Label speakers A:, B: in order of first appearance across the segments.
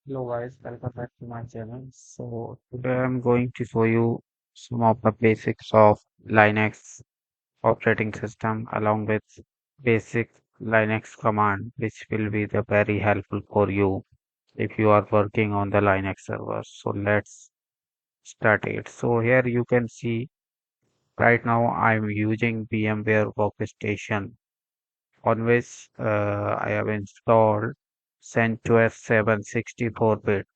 A: Hello guys, welcome back to my channel. So today I'm going to show you some of the basics of Linux operating system along with basic Linux command which will be the very helpful for you if you are working on the Linux server. So let's start it. So here you can see right now I'm using VMware workstation on which I have installed CentOS 764-bit.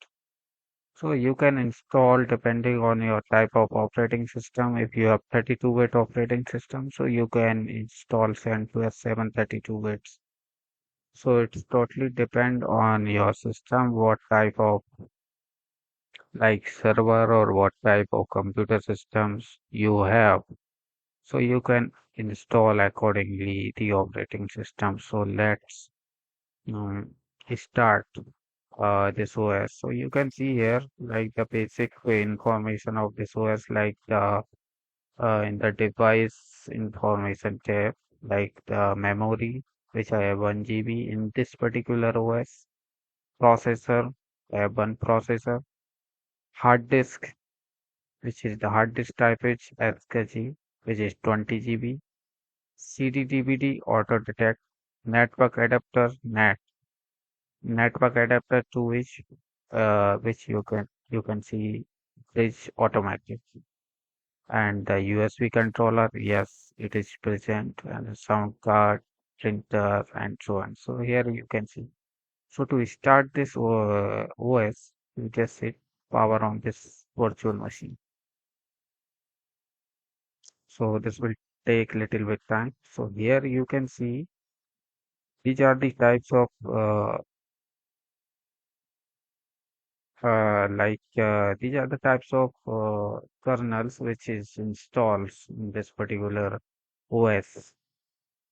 A: So you can install depending on your type of operating system. If you have 32-bit operating system, so you can install CentOS 732 bits. So it's totally depend on your system, what type of like server or what type of computer systems you have. So you can install accordingly the operating system. So let's um, start this OS. So you can see here like the basic information of this OS, like the in the device information tab, like the memory, which I have 1 GB in this particular OS, processor, I have one processor, hard disk, which is the hard disk type is SKG, which is 20 GB, CD DVD auto detect, network adapter, network adapter to which you can see is automatic, and the USB controller, yes, it is present, and the sound card, printer, and so on. So here you can see. So to start this OS, you just hit power on this virtual machine. So this will take little bit time. So here you can see these are the types of these are the types of kernels which is installed in this particular OS.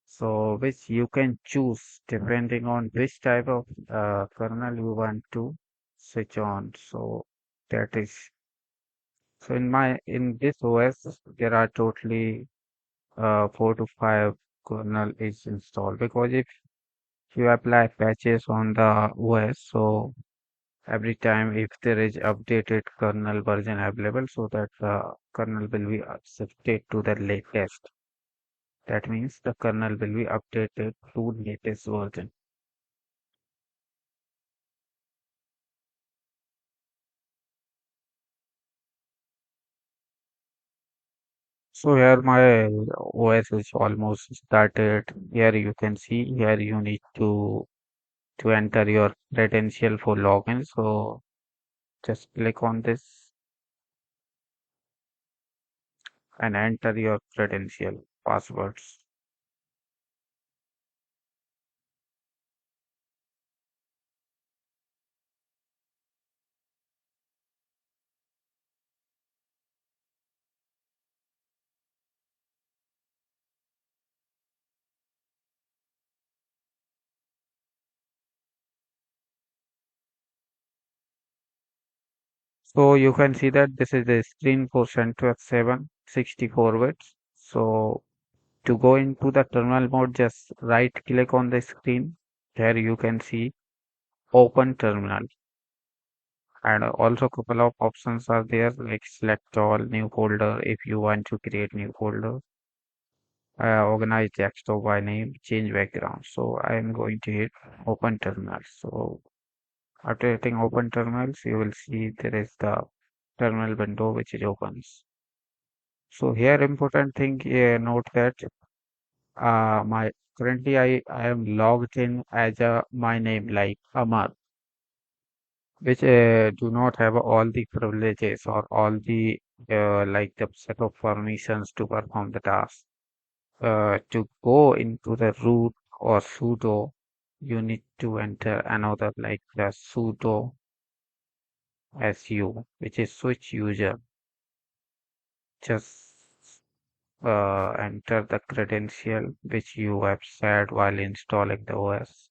A: So which you can choose depending on which type of kernel you want to switch on. So that is so in this OS there are totally 4 to 5 kernel is installed, because if you apply patches on the OS, so every time if there is updated kernel version available, so that the kernel will be shifted to the latest. That means the kernel will be updated to latest version. So here my OS is almost started. Here you can see here you need to enter your credential for login. So just click on this and enter your credential passwords. So you can see that this is the screen for CentOS 7 64 bits. So to go into the terminal mode, just right click on the screen. Here you can see open terminal, and also couple of options are there, like select all, new folder if you want to create new folder, organize desktop by name, change background. So I am going to hit open terminal. So after hitting open terminals, you will see there is the terminal window which is opens. So here important thing, note that my currently I am logged in as a my name like Amar, which do not have all the privileges or all the like the set of permissions to perform the task. To go into the root or sudo, you need to enter another like the sudo su, which is switch user. Just enter the credential which you have set while installing the OS.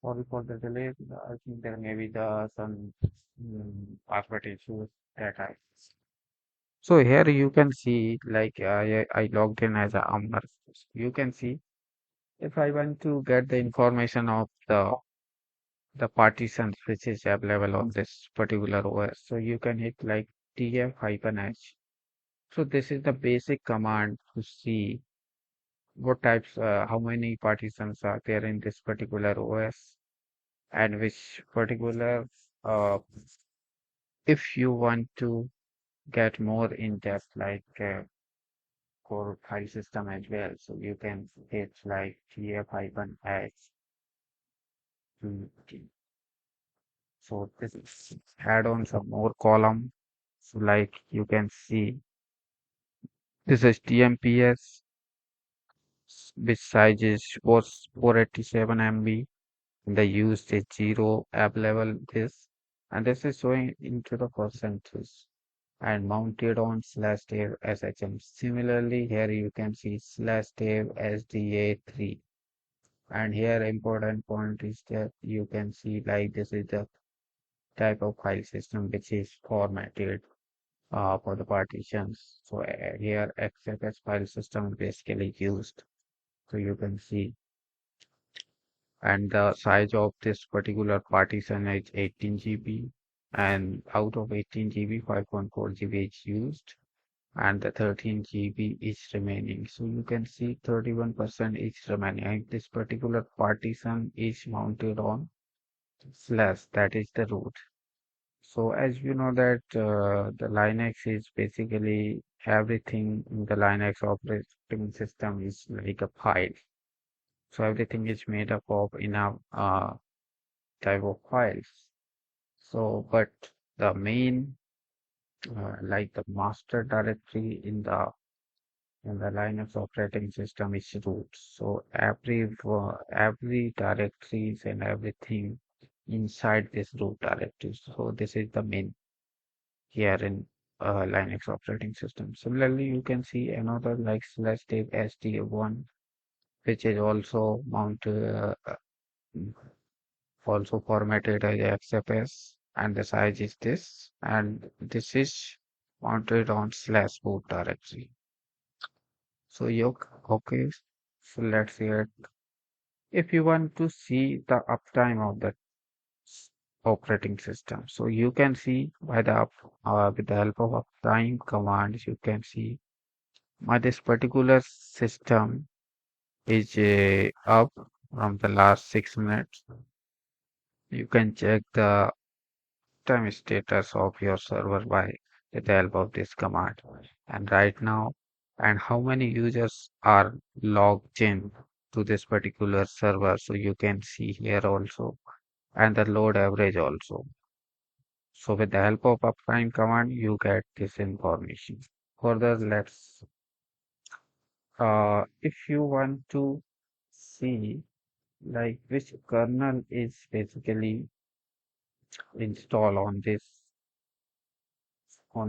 A: Sorry for the delay. I think there may be some password issues that I. So here you can see like I logged in as a owner. You can see if I want to get the information of the partitions which is available on this particular OS. So you can hit like tf-h. So this is the basic command to see what types, how many partitions are there in this particular OS and which particular, uh, if you want to get more in depth like core file system as well. So you can hit like tf-h to so this is add on some more column. So like you can see this is TMPS which size is was 487 MB. The used is 0, app level this, and this is showing into the percentage and mounted on slash dev SHM. Similarly, here you can see slash dev SDA3. And here important point is that you can see like this is the type of file system which is formatted for the partitions. So here XFS file system is basically used. So you can see and the size of this particular partition is 18 GB and out of 18 GB 5.4 GB is used and the 13 GB is remaining. So you can see 31% is remaining and this particular partition is mounted on slash that is the root. So as you know that the Linux is basically everything in the Linux operating system is like a file. So everything is made up of enough type of files. So, but the main, like the master directory in the Linux operating system is root. So every directories and everything inside this root directory. So this is the main here in Linux operating system. Similarly, you can see another like slash dev sda1, which is also mounted also formatted as XFS and the size is this and this is mounted on slash boot directory. So you okay, so let's see it. If you want to see the uptime of the operating system, so you can see by the with the help of uptime commands, you can see this particular system is up from the last 6 minutes. You can check the time status of your server by with the help of this command and right now and how many users are logged in to this particular server so you can see here also and the load average also. So with the help of uptime command you get this information. Further let's if you want to see like which kernel is basically installed on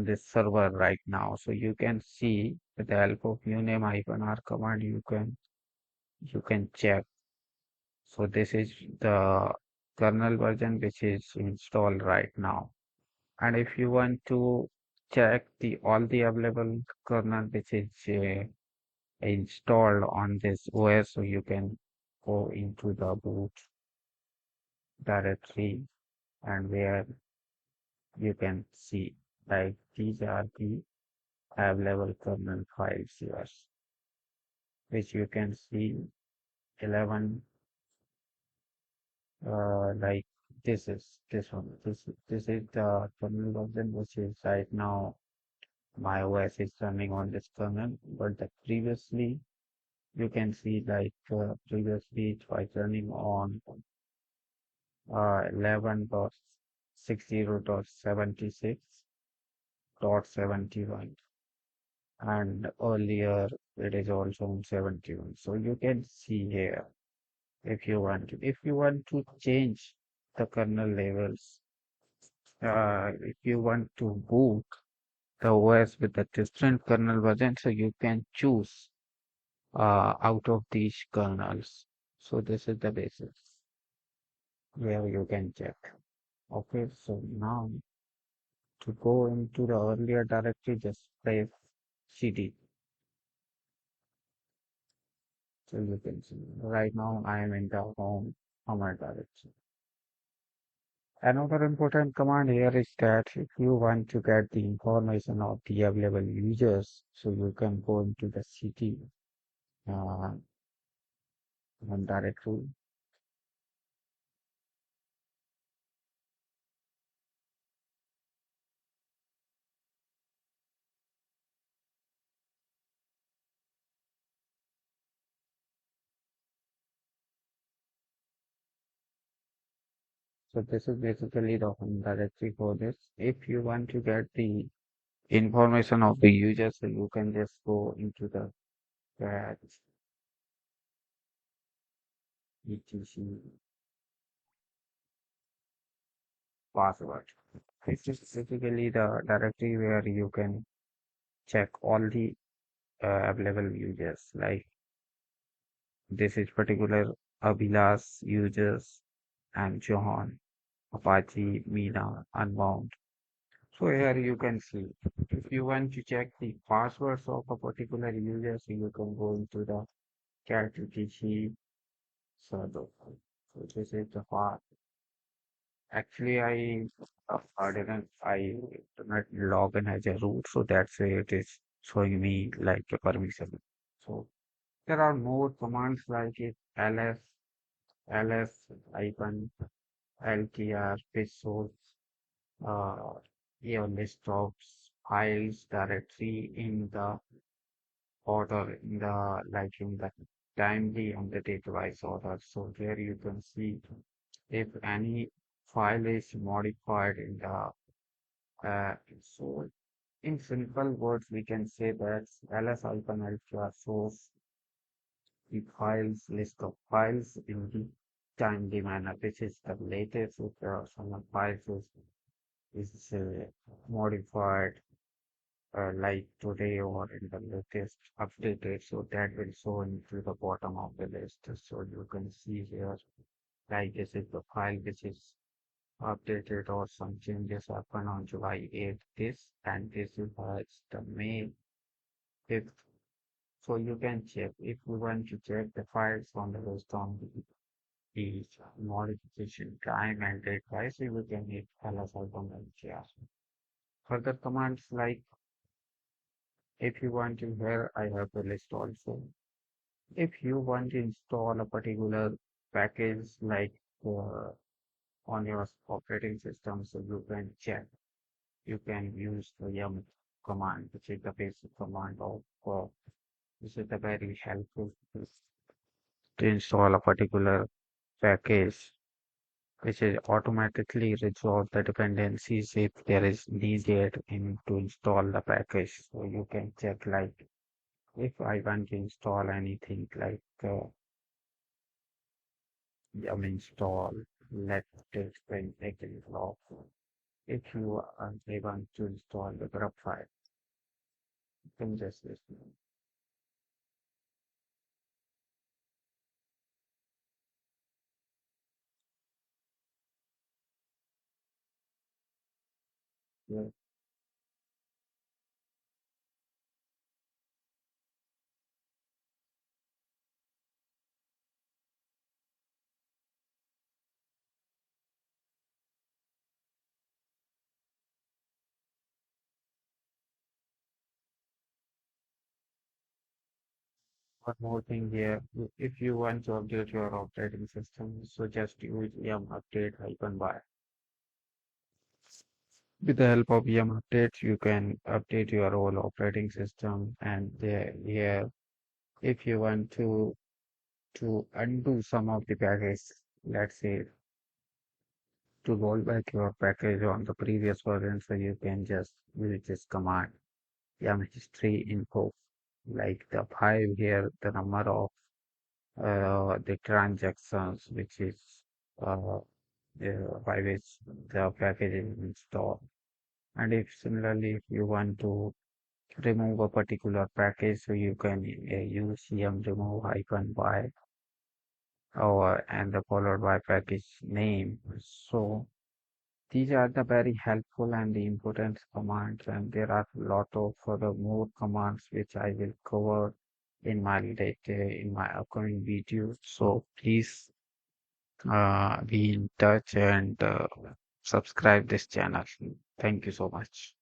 A: this server right now. So you can see with the help of uname-r command, you can check. So this is the kernel version which is installed right now. And if you want to check the all the available kernel which is installed on this OS, so you can go into the boot directory and where you can see like these are the available kernel files here, which you can see 11 like this one. This is the kernel version which is right now my OS is running on this kernel, but the previously you can see like previously it was running on 11.60.76.71 and earlier it is also on 71. So you can see here if you want to change the kernel levels, if you want to boot the OS with a different kernel version, so you can choose out of these kernels. So this is the basis. Here you can check. Okay, so now to go into the earlier directory, just press cd. So you can see right now I am in the home command directory. Another important command here is that if you want to get the information of the available users, so you can go into the cd uh, directory. So this is basically the home directory for this. If you want to get the information of the user, so you can just go into the cat etc password. This is basically the directory where you can check all the available users. Like this is particular Abilas users and Johan, Apache, Mina, Unbound. So here you can see if you want to check the passwords of a particular user, so you can go into the cat etc server. So this is the part. Actually, I do not log in as a root, so that's why it is showing me like a permission. So there are more commands like it ls hyphen ltr page source, your list of files directory in the order in the like in the timely and the date-wise order. So there you can see if any file is modified in the so in simple words we can say that ls hyphen ltr shows the files list of files in the timely manner. This is the latest if there are some files is modified like today or in the latest updated, so that will show into the bottom of the list. So you can see here like this is the file which is updated or some changes happen on July 8th this and this is the May 5th. So you can check if you want to check the files on the list on the modification time and date wise, you can hit ls icon and share. Further commands like if you want to here I have the list also. If you want to install a particular package like uh, on your operating system, so you can check. You can use the yum command, which is the basic command of this is the very helpful to install a particular package, which is automatically resolve the dependencies if there is needed in to install the package. So you can check like if I want to install anything like yum install, let it bring it off. If you they want to install the grub file, you can just listen. Yeah. One more thing here, if you want to update your operating system, so just use yum update hyphen by. With the help of yum update, you can update your whole operating system. And here, if you want to undo some of the package, let's say to roll back your package on the previous version, so you can just use this command yum history info, like the 5 here, the number of the transactions, which is by which the package is installed. And if similarly, if you want to remove a particular package, so you can use cm remove hyphen by or and the followed by package name. So these are the very helpful and the important commands, and there are a lot of further more commands which I will cover in my in my upcoming videos. So please be in touch and subscribe this channel. Thank you so much.